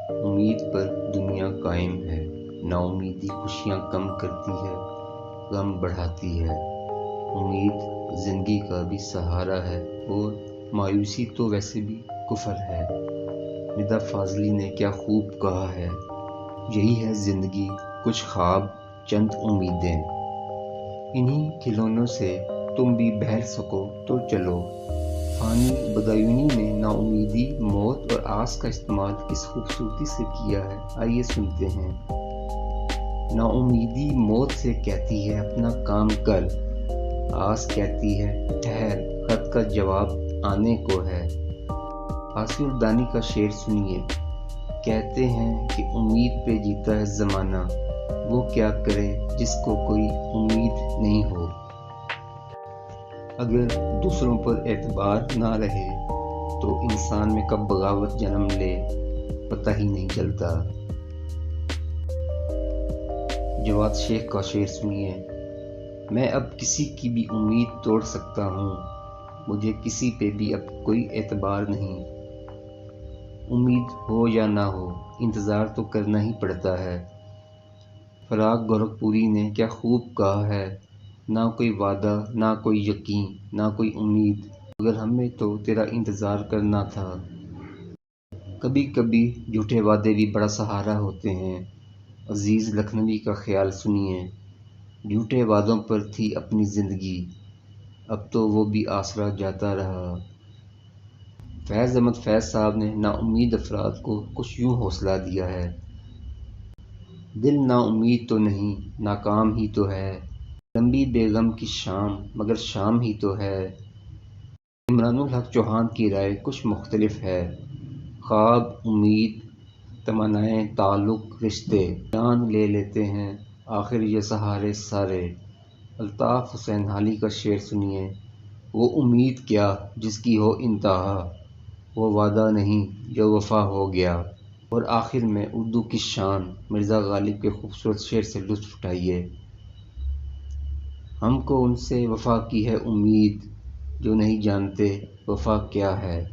امید پر دنیا قائم ہے، نا امیدی خوشیاں کم کرتی ہے، غم بڑھاتی ہے۔ امید زندگی کا بھی سہارا ہے اور مایوسی تو ویسے بھی کفر ہے۔ ندا فاضلی نے کیا خوب کہا ہے، یہی ہے زندگی، کچھ خواب چند امیدیں۔ انہی کھلونوں سے تم بھی بہل سکو تو چلو۔ فانی بدایونی نے نا امیدی، موت اور آس کا استعمال کس خوبصورتی سے کیا ہے، آئیے سنتے ہیں۔ نا امیدی موت سے کہتی ہے اپنا کام کر، آس کہتی ہے ٹھہر، خط کا جواب آنے کو ہے۔ آصف الدانی کا شعر سنیے۔ کہتے ہیں کہ امید پہ جیتا ہے زمانہ، وہ کیا کرے جس کو کوئی امید نہیں ہو۔ اگر دوسروں پر اعتبار نہ رہے تو انسان میں کب بغاوت جنم لے پتہ ہی نہیں چلتا۔ جواد شیخ کا شعر سنیے۔ میں اب کسی کی بھی امید توڑ سکتا ہوں، مجھے کسی پہ بھی اب کوئی اعتبار نہیں۔ امید ہو یا نہ ہو، انتظار تو کرنا ہی پڑتا ہے۔ فراق گورکھپوری نے کیا خوب کہا ہے، نہ کوئی وعدہ، نہ کوئی یقین، نہ کوئی امید، مگر ہمیں تو تیرا انتظار کرنا تھا۔ کبھی کبھی جھوٹے وعدے بھی بڑا سہارا ہوتے ہیں۔ عزیز لکھنوی کا خیال سنیے۔ جھوٹے وعدوں پر تھی اپنی زندگی، اب تو وہ بھی آسرا جاتا رہا۔ فیض احمد فیض صاحب نے نا امید افراد کو کچھ یوں حوصلہ دیا ہے۔ دل نا امید تو نہیں، ناکام ہی تو ہے، لمبی بے غم کی شام مگر شام ہی تو ہے۔ عمران الحق چوہان کی رائے کچھ مختلف ہے۔ خواب، امید، تمنائیں، تعلق، رشتے، جان لے لیتے ہیں آخر یہ سہارے سارے۔ الطاف حسین حالی کا شعر سنیے۔ وہ امید کیا جس کی ہو انتہا، وہ وعدہ نہیں جو وفا ہو گیا۔ اور آخر میں اردو کی شان مرزا غالب کے خوبصورت شعر سے لطف اٹھائیے۔ ہم کو ان سے وفا کی ہے امید، جو نہیں جانتے وفا کیا ہے۔